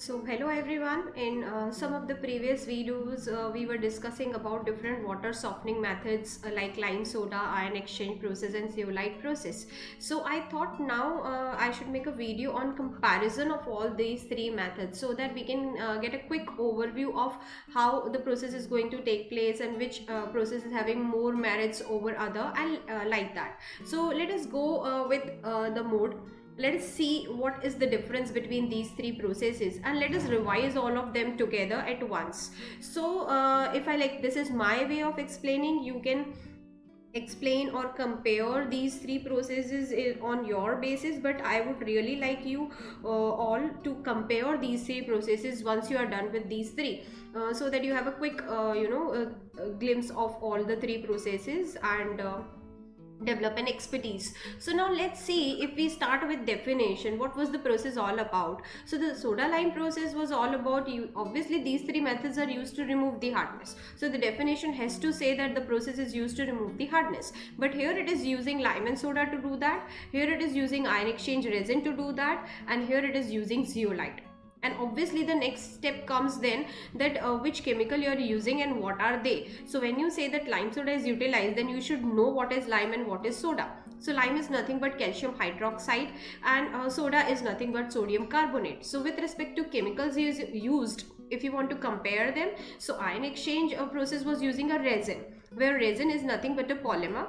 So hello everyone. In some of the previous videos, we were discussing about different water softening methods like lime soda, ion exchange process, and zeolite process. So I thought now I should make a video on comparison of all these three methods so that we can get a quick overview of how the process is going to take place and which process is having more merits over other and like that. So let us go with the mode. Let us see what is the difference between these three processes and let us revise all of them together at once. So if I like, this is my way of explaining, you can explain or compare these three processes on your basis, but I would really like you all to compare these three processes once you are done with these three, so that you have a quick glimpse of all the three processes and develop an expertise. So now let's see, if we start with definition, what was the process all about. So the soda lime process was all about, you obviously these three methods are used to remove the hardness, so the definition has to say that the process is used to remove the hardness, but here it is using lime and soda to do that, here it is using ion exchange resin to do that, and here it is using zeolite. And obviously the next step comes then, that which chemical you are using and what are they. So when you say that lime soda is utilized, then you should know what is lime and what is soda. So lime is nothing but calcium hydroxide, and soda is nothing but sodium carbonate. So with respect to chemicals used, if you want to compare them, so ion exchange process was using a resin, where resin is nothing but a polymer.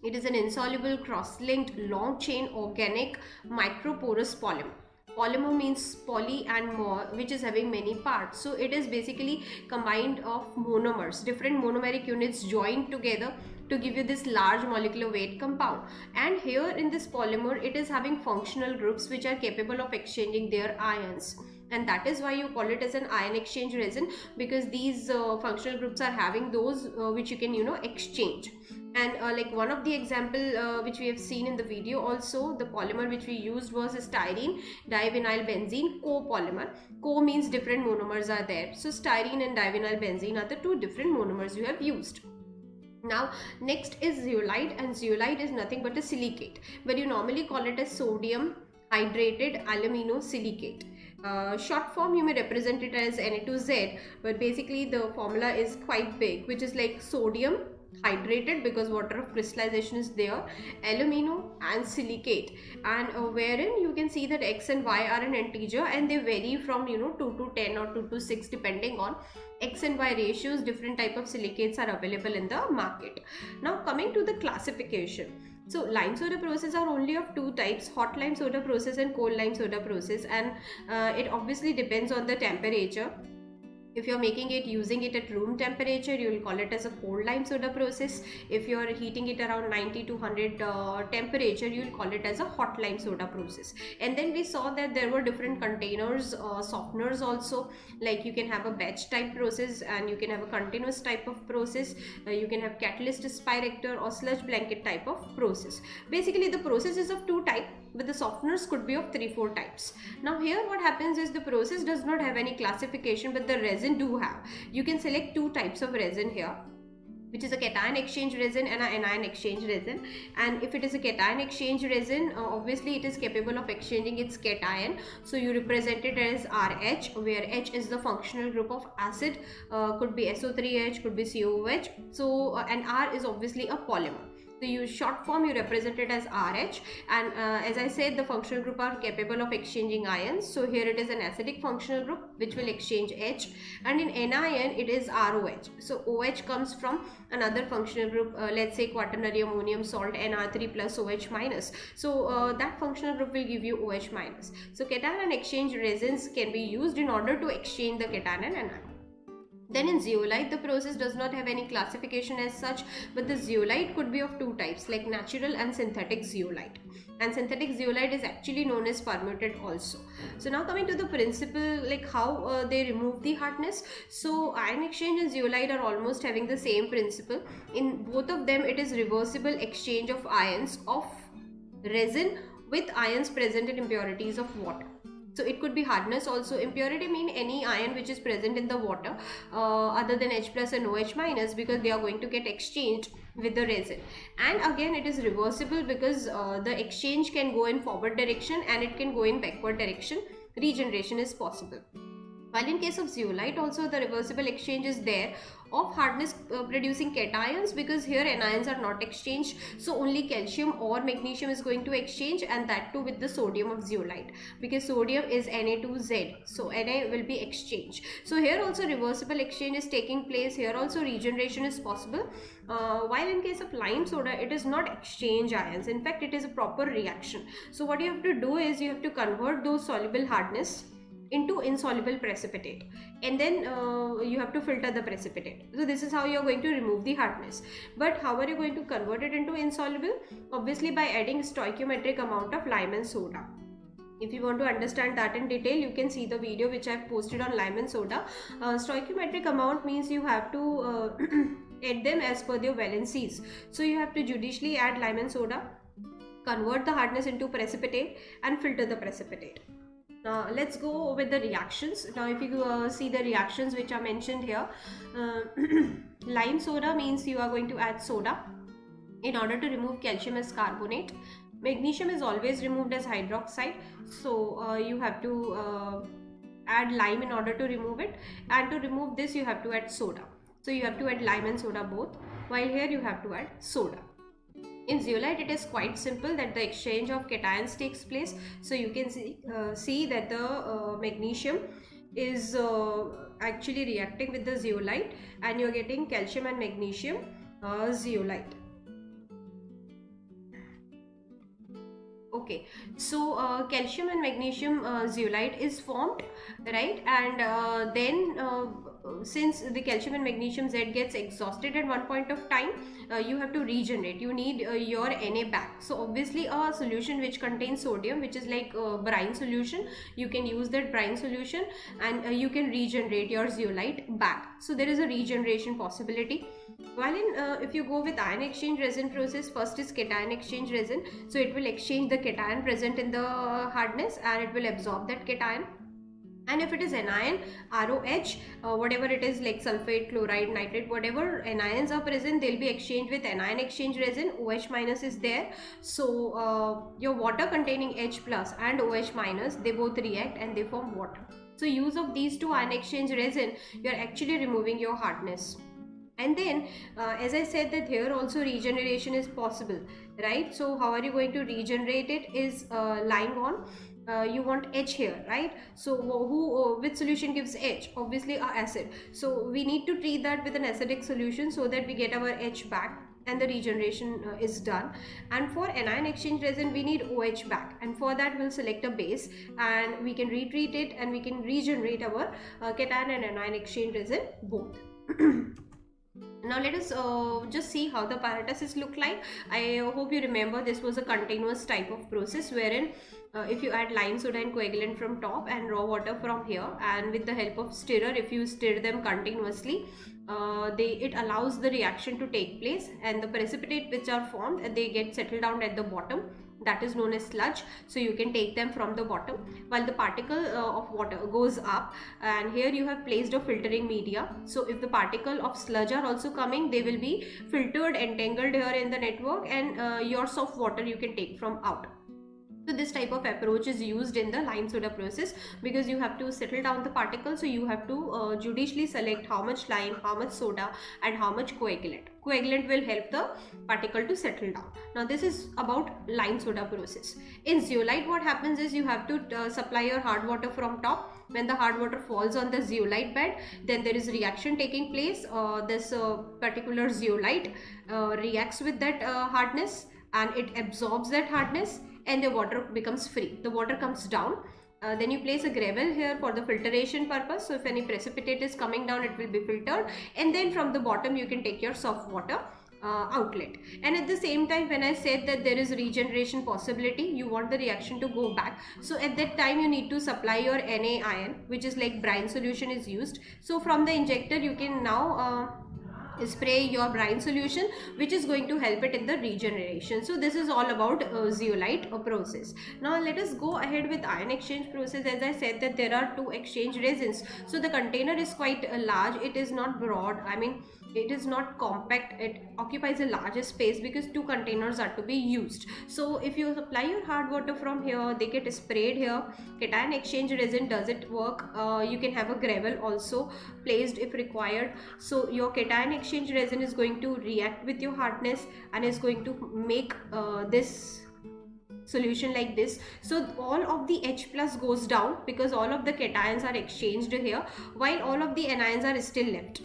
It is an insoluble, cross-linked, long-chain organic microporous polymer. Polymer means poly and more, which is having many parts. So it is basically combined of monomers, different monomeric units joined together to give you this large molecular weight compound. And here in this polymer, it is having functional groups which are capable of exchanging their ions, and that is why you call it as an ion exchange resin, because these functional groups are having those which you can exchange. And like one of the example which we have seen in the video also, the polymer which we used was styrene divinyl benzene copolymer. Co means different monomers are there, so styrene and divinyl benzene are the two different monomers you have used. Now next is zeolite, and zeolite is nothing but a silicate, but you normally call it as sodium hydrated aluminosilicate. Short form you may represent it as Na2Z, but basically the formula is quite big, which is like sodium hydrated, because water of crystallization is there, alumino and silicate, and wherein you can see that x and y are an integer and they vary from 2 to 10 or 2 to 6 depending on x and y ratios. Different type of silicates are available in the market. Now coming to the classification, so lime soda process are only of two types, hot lime soda process and cold lime soda process, and it obviously depends on the temperature. If you're making it using it at room temperature, you will call it as a cold lime soda process. If you're heating it around 90 to 100 temperature, you will call it as a hot lime soda process. And then we saw that there were different containers, softeners also, like you can have a batch type process and you can have a continuous type of process. You can have catalyst spirector or sludge blanket type of process. Basically the process is of two types, but the softeners could be of 3-4 types. Now here what happens is, the process does not have any classification, but the resin do have. You can select two types of resin here, which is a cation exchange resin and an anion exchange resin. And if it is a cation exchange resin, obviously it is capable of exchanging its cation, so you represent it as RH, where H is the functional group of acid, could be SO3H, could be COOH. So and R is obviously a polymer. So you short form you represent it as RH, and as I said, the functional group are capable of exchanging ions. So here it is an acidic functional group which will exchange H, and in anion it is ROH. So OH comes from another functional group, let's say quaternary ammonium salt NR3 plus OH minus. So that functional group will give you OH minus. So cation and exchange resins can be used in order to exchange the cation and anion. Then in zeolite, the process does not have any classification as such, but the zeolite could be of two types, like natural and synthetic zeolite. And synthetic zeolite is actually known as permuted also. So now coming to the principle, like how they remove the hardness. So ion exchange and zeolite are almost having the same principle. In both of them, it is reversible exchange of ions of resin with ions present in impurities of water. So it could be hardness also. Impurity mean any ion which is present in the water other than H plus and OH minus, because they are going to get exchanged with the resin. And again it is reversible, because the exchange can go in forward direction and it can go in backward direction. regeneration is possible. While in case of zeolite, also the reversible exchange is there of hardness producing cations, because here anions are not exchanged, so only calcium or magnesium is going to exchange, and that too with the sodium of zeolite, because sodium is Na2Z, so Na will be exchanged. So here also reversible exchange is taking place, here also regeneration is possible. While in case of lime soda, it is not exchange ions, in fact it is a proper reaction. So what you have to do is you have to convert those soluble hardness into insoluble precipitate, and then you have to filter the precipitate. So this is how you are going to remove the hardness. But how are you going to convert it into insoluble? Obviously by adding stoichiometric amount of lime and soda. If you want to understand that in detail, you can see the video which I have posted on lime and soda. Stoichiometric amount means you have to add them as per their valencies. So you have to judiciously add lime and soda, convert the hardness into precipitate, and filter the precipitate. Now let's go with the reactions. Now if you see the reactions which are mentioned here, lime soda means you are going to add soda in order to remove calcium as carbonate. Magnesium is always removed as hydroxide, so you have to add lime in order to remove it, and to remove this you have to add soda. So you have to add lime and soda both, while here you have to add soda. In zeolite, it is quite simple that the exchange of cations takes place. So you can see that the magnesium is actually reacting with the zeolite, and you're getting calcium and magnesium zeolite. Okay, so calcium and magnesium zeolite is formed, right? And then since the calcium and magnesium Z gets exhausted at one point of time, you have to regenerate. You need your Na back. So obviously a solution which contains sodium, which is like brine solution, you can use that brine solution, and you can regenerate your zeolite back. So there is a regeneration possibility. While in if you go with ion exchange resin process, first is cation exchange resin. So it will exchange the cation present in the hardness, and it will absorb that cation. And if it is anion, ROH, whatever it is like sulfate, chloride, nitrate, whatever anions are present, they'll be exchanged with anion exchange resin. OH minus is there. So your water containing H plus and OH minus, they both react and they form water. So use of these two ion exchange resin, you are actually removing your hardness. And then as I said that here also regeneration is possible, right? So how are you going to regenerate it is lying on you want H here, right? So which solution gives H? Obviously a acid. So we need to treat that with an acidic solution so that we get our H back and the regeneration is done. And for anion exchange resin we need OH back, and for that we'll select a base and we can retreat it and we can regenerate our cation and anion exchange resin both. Now let us just see how the pyrolysis look like. I hope you remember this was a continuous type of process wherein if you add lime soda and coagulant from top and raw water from here, and with the help of stirrer, if you stir them continuously, it allows the reaction to take place, and the precipitate which are formed, they get settled down at the bottom. That is known as sludge. So you can take them from the bottom, while the particle of water goes up, and here you have placed a filtering media. So if the particle of sludge are also coming, they will be filtered, entangled here in the network, and your soft water you can take from out. So this type of approach is used in the lime soda process, because you have to settle down the particles. So you have to judiciously select how much lime, how much soda, and how much coagulant. Coagulant will help the particle to settle down. Now this is about lime soda process. In zeolite, what happens is you have to supply your hard water from top. When the hard water falls on the zeolite bed, then there is reaction taking place. This particular zeolite reacts with that hardness, and it absorbs that hardness, and the water becomes free. The water comes down. Then you place a gravel here for the filtration purpose. So if any precipitate is coming down, it will be filtered, and then from the bottom you can take your soft water outlet. And at the same time, when I said that there is regeneration possibility, you want the reaction to go back, so at that time you need to supply your Na ion, which is like brine solution is used. So from the injector you can now spray your brine solution, which is going to help it in the regeneration. So this is all about zeolite process. Now let us go ahead with ion exchange process. As I said that there are two exchange resins, so the container is quite large, it is not broad, I mean it is not compact, it occupies a larger space because two containers are to be used. So if you supply your hard water from here, they get sprayed here. Cation exchange resin does it work. You can have a gravel also placed if required. So your cation exchange resin is going to react with your hardness and is going to make this solution like this. So all of the H plus goes down because all of the cations are exchanged here, while all of the anions are still left.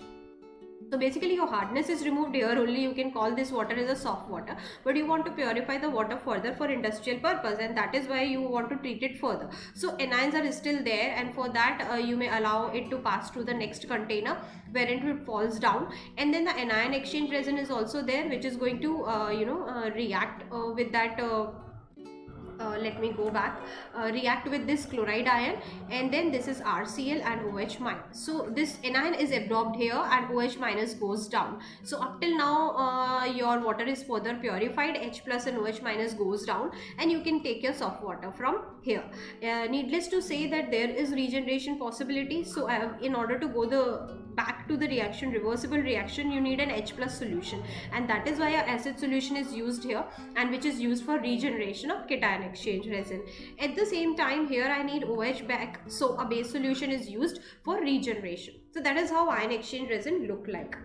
So basically your hardness is removed here only. You can call this water as a soft water, but you want to purify the water further for industrial purpose, and that is why you want to treat it further. So anions are still there, and for that you may allow it to pass to the next container wherein it falls down, and then the anion exchange resin is also there, which is going to react with that let me go back, react with this chloride ion, and then this is RCl and OH minus. So this anion is absorbed here and OH minus goes down. So up till now your water is further purified, H plus and OH minus goes down, and you can take your soft water from here. Needless to say that there is regeneration possibility. So in order to go the back to the reaction, reversible reaction, you need an H plus solution, and that is why a acid solution is used here, and which is used for regeneration of cation exchange resin. At the same time here I need OH back, so a base solution is used for regeneration. So that is how ion exchange resin look like.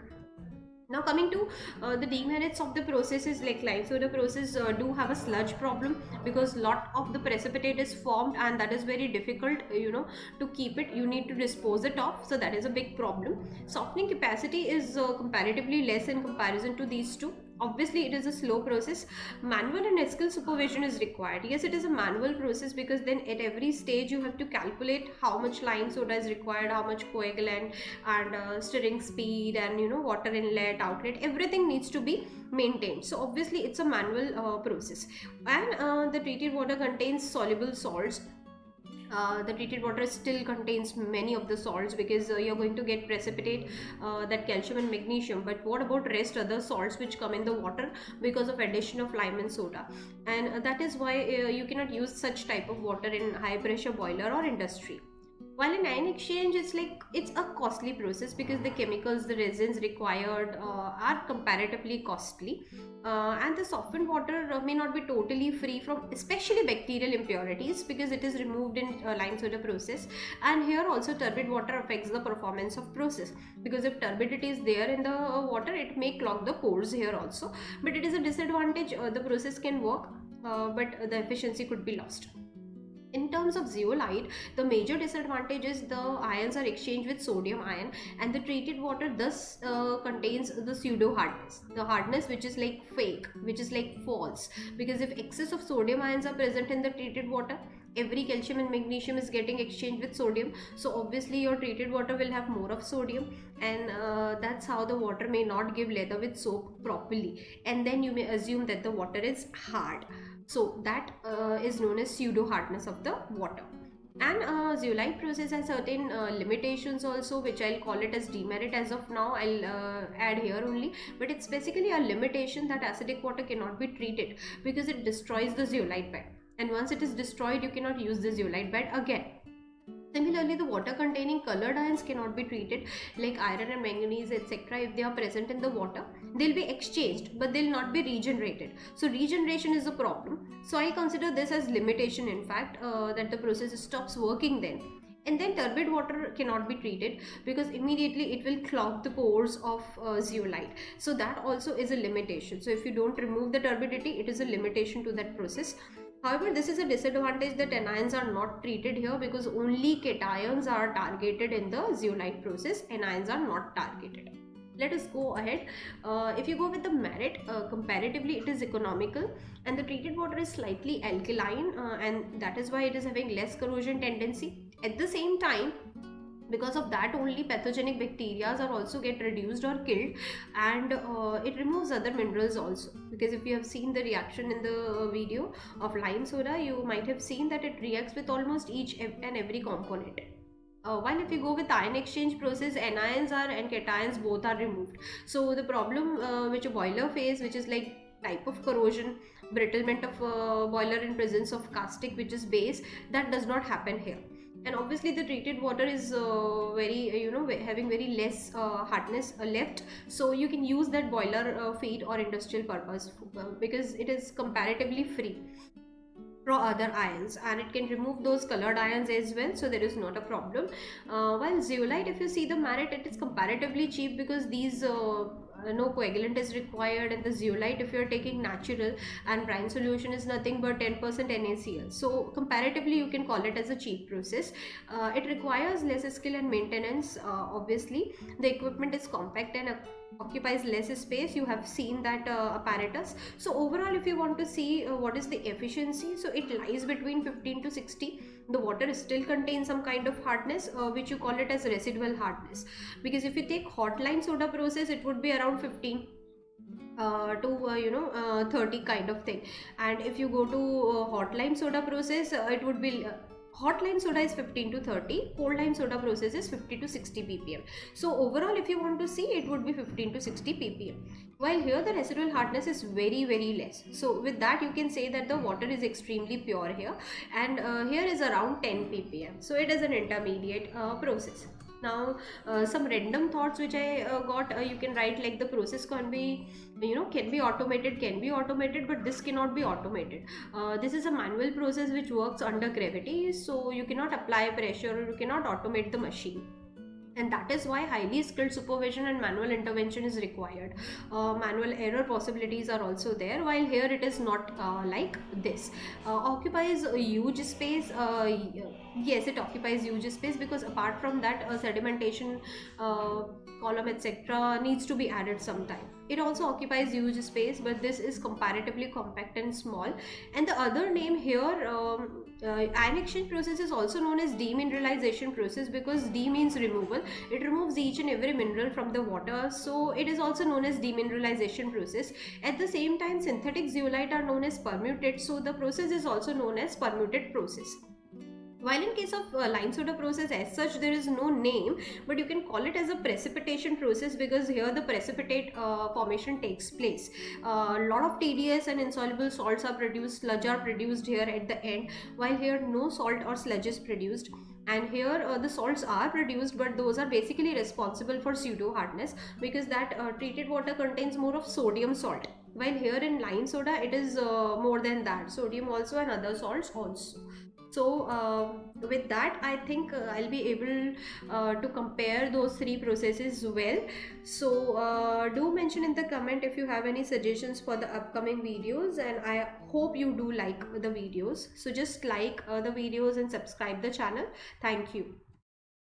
Now coming to the demerits of the processes like lime soda process do have a sludge problem, because lot of the precipitate is formed and that is very difficult to keep it. You need to dispose it off, so that is a big problem. Softening capacity is comparatively less in comparison to these two. Obviously it is a slow process. Manual and skill supervision is required. Yes, it is a manual process because then at every stage you have to calculate how much lime soda is required, how much coagulant, and stirring speed, and water inlet, outlet, everything needs to be maintained. So obviously it's a manual process. And the treated water contains soluble salts. The treated water still contains many of the salts, because you're going to get precipitate, that calcium and magnesium. But what about rest other salts which come in the water because of addition of lime and soda? And that is why you cannot use such type of water in high pressure boiler or industry. While in ion exchange, it's a costly process because the chemicals, the resins required are comparatively costly, and the softened water may not be totally free from especially bacterial impurities, because it is removed in lime soda process. And here also turbid water affects the performance of process, because if turbidity is there in the water, it may clog the pores here also. But it is a disadvantage. The process can work, but the efficiency could be lost. In terms of zeolite, the major disadvantage is the ions are exchanged with sodium ion, and the treated water thus contains the pseudo hardness, the hardness which is like fake, which is like false, because if excess of sodium ions are present in the treated water, every calcium and magnesium is getting exchanged with sodium, so obviously your treated water will have more of sodium, and that's how the water may not give lather with soap properly, and then you may assume that the water is hard. So that is known as pseudo hardness of the water. And zeolite process has certain limitations also, which I'll call it as demerit as of now. I'll add here only, but it's basically a limitation that acidic water cannot be treated because it destroys the zeolite bed, and once it is destroyed, you cannot use the zeolite bed again. Similarly, the water containing colored ions cannot be treated, like iron and manganese, etc. If they are present in the water, they'll be exchanged, but they'll not be regenerated. So regeneration is a problem. So I consider this as limitation, in fact, that the process stops working then. And then turbid water cannot be treated because immediately it will clog the pores of zeolite. So that also is a limitation. So if you don't remove the turbidity, it is a limitation to that process. However, this is a disadvantage that anions are not treated here, because only cations are targeted in the zeolite process, anions are not targeted. Let us go ahead. If you go with the merit, comparatively it is economical, and the treated water is slightly alkaline, and that is why it is having less corrosion tendency. At the same time, because of that only, pathogenic bacteria are also get reduced or killed, and it removes other minerals also, because if you have seen the reaction in the video of lime soda, you might have seen that it reacts with almost each and every component. While if you go with ion exchange process, anions are and cations both are removed. So the problem which a boiler face, which is like type of corrosion, brittlement of boiler in presence of caustic, which is base, that does not happen here. And obviously the treated water is very having very less hardness left, so you can use that boiler feed or industrial purpose because it is comparatively free from other ions, and it can remove those colored ions as well, so there is not a problem. While zeolite, if you see the merit, it is comparatively cheap because these no coagulant is required, and the zeolite, if you are taking natural and brine solution, is nothing but 10% NaCl, so comparatively you can call it as a cheap process. It requires less skill and maintenance. Obviously the equipment is compact and occupies less space. You have seen that apparatus. So overall, if you want to see what is the efficiency, so it lies between 15 to 60. The water still contains some kind of hardness, which you call it as residual hardness, because if you take hot lime soda process, it would be around 15 to 30 kind of thing. And if you go to hot lime soda process, it would be hot lime soda is 15 to 30, cold lime soda process is 50 to 60 ppm. So overall, if you want to see, it would be 15 to 60 ppm, while here the residual hardness is very very less. So with that, you can say that the water is extremely pure here, and here is around 10 ppm, so it is an intermediate process. Now some random thoughts which I got, you can write like the process can be, can be automated, but this cannot be automated. This is a manual process which works under gravity, so you cannot apply pressure, or you cannot automate the machine, and that is why highly skilled supervision and manual intervention is required. Manual error possibilities are also there, while here it is not like this. Occupies a huge space. Yes, it occupies huge space because apart from that, sedimentation column etc needs to be added sometime. It also occupies huge space, but this is comparatively compact and small. And the other name here, ion exchange process, is also known as demineralization process, because de means removal. It removes each and every mineral from the water, so it is also known as demineralization process. At the same time, synthetic zeolite are known as permutate, so the process is also known as permutate process. While in case of lime soda process, as such, there is no name, but you can call it as a precipitation process, because here the precipitate formation takes place. A lot of TDS and insoluble salts are produced, sludge are produced here at the end, while here no salt or sludge is produced. And here the salts are produced, but those are basically responsible for pseudo hardness, because that treated water contains more of sodium salt, while here in lime soda it is more than that, sodium also and other salts also. So with that, I think I'll be able to compare those three processes well. So do mention in the comment if you have any suggestions for the upcoming videos, and I hope you do like the videos. So just like the videos and subscribe the channel. Thank you.